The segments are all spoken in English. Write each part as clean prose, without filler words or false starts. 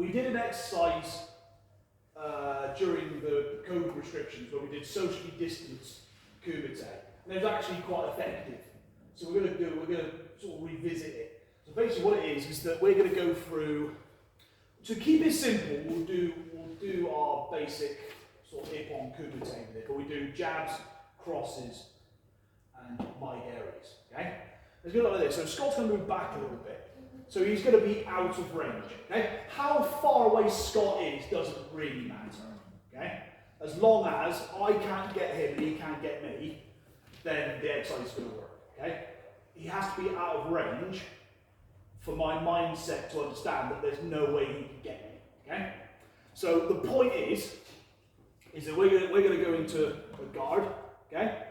we did an exercise during the COVID restrictions where we did socially distanced Kumite, and it was actually quite effective. So we're going to sort of revisit it. So basically, what it is that we're going to go through. To keep it simple, we'll do our basic sort of Ippon Kumite with it, but we do jabs, crosses, and Maigeris. Okay? It's going to look like this. So Scott's going to move back a little bit. So he's going to be out of range. Okay? How far away Scott is doesn't really matter. Okay? As long as I can't get him and he can't get me, then the exercise is going to work. Okay? He has to be out of range for my mindset to understand that there's no way he can get me. Okay? So the point is that we're going to go into a guard. Okay?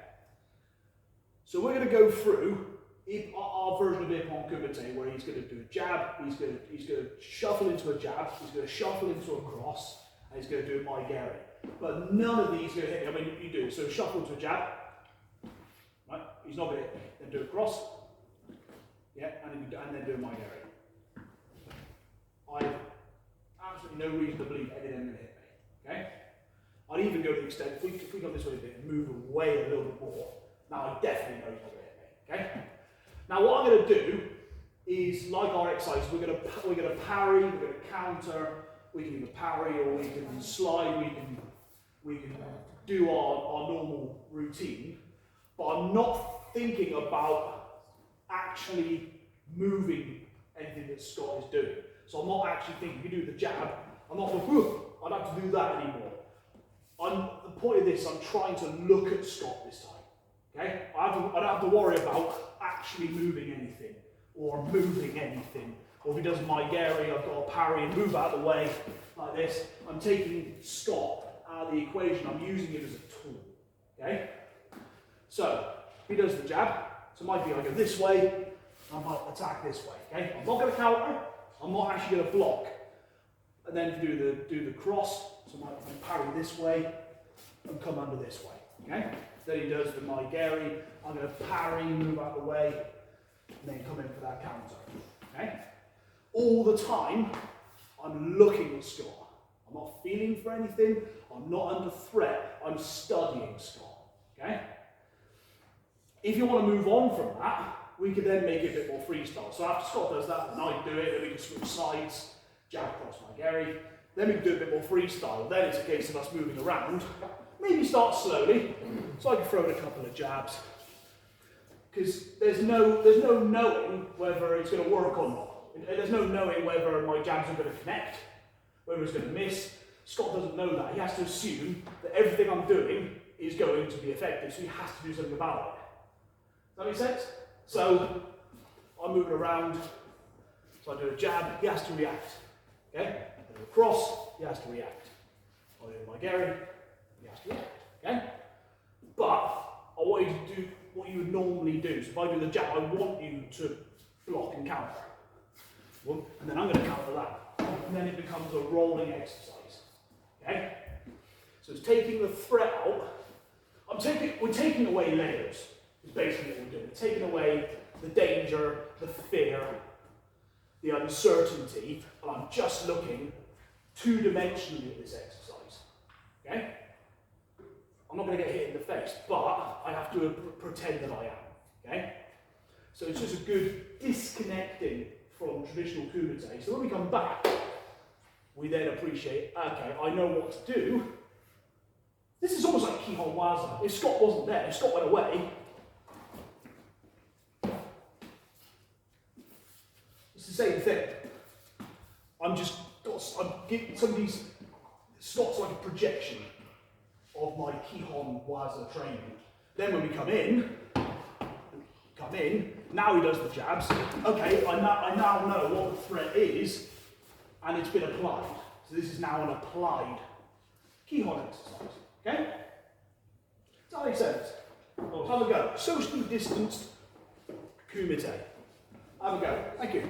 So we're going to go through our version of Ippon Kumite, where he's going to do a jab, he's going to shuffle into a jab, he's going to shuffle into a cross, and he's going to do a Maigeri. But none of these are going to hit me. I mean, you do. So shuffle into a jab, right? He's not going to hit me. Then do a cross, yeah, and then do a Maigeri. I've absolutely no reason to believe any of them are going to hit me. Okay? I'd even go to the extent, if we go this way a bit and move away a little bit more, now I definitely know he's not going to hit me. Okay? Now what I'm going to do is, like our exercise, we're going to parry, we're going to counter, we can either parry or we can slide, we can do our normal routine, but I'm not thinking about actually moving anything that Scott is doing. So I'm not actually thinking, if you do the jab, I'm not going, I don't have to do that anymore. The point of this, I'm trying to look at Scott this time. Okay? I don't have to worry about actually moving anything, or moving anything. Or if he does Maigeri, I've got to parry and move out of the way, like this. I'm taking Scott out of the equation, I'm using it as a tool. Okay? So, if he does the jab, so it might be I go this way, I might attack this way. Okay? I'm not going to counter, I'm not actually going to block. And then do the cross, so I might parry this way and come under this way. Okay? Then he does the Maigeri, I'm going to parry, move out of the way, and then come in for that counter. Okay? All the time, I'm looking at Scott. I'm not feeling for anything, I'm not under threat, I'm studying Scott. Okay? If you want to move on from that, we could then make it a bit more freestyle. So after Scott does that, then I do it, then we can switch sides, jab, cross, Maigeri. Then we can do a bit more freestyle. Then it's a case of us moving around. Maybe start slowly, so I can throw in a couple of jabs. Because there's no knowing whether it's going to work or not. There's no knowing whether my jabs are going to connect, whether it's going to miss. Scott doesn't know that. He has to assume that everything I'm doing is going to be effective, so he has to do something about it. Does that make sense? So I'm moving around, so I do a jab, he has to react. Okay? I do a cross, he has to react. I do a Maigeri, he has to react. Okay? But I want you to do what you would normally do. So if I do the jab, I want you to block and counter. And then I'm going to counter that. And then it becomes a rolling exercise. Okay? So it's taking the threat out. We're taking away layers, is basically what we're doing. We're taking away the danger, the fear, the uncertainty, and I'm just looking two-dimensionally at this exercise. Okay? I'm not going to get hit in the face, but I have to pretend that I am. Okay? So it's just a good disconnecting from traditional Kumite. So when we come back, we then appreciate, okay, I know what to do. This is almost like Kihon Waza. If Scott wasn't there, if Scott went away, it's the same thing. I'm giving some of these, Scott's like a projection of my Kihon Waza training. Then when we come in, now he does the jabs. Okay, I now know what the threat is, and it's been applied. So this is now an applied Kihon exercise. Okay? Does that make sense? Have a go. Socially distanced Kumite. Have a go. Thank you.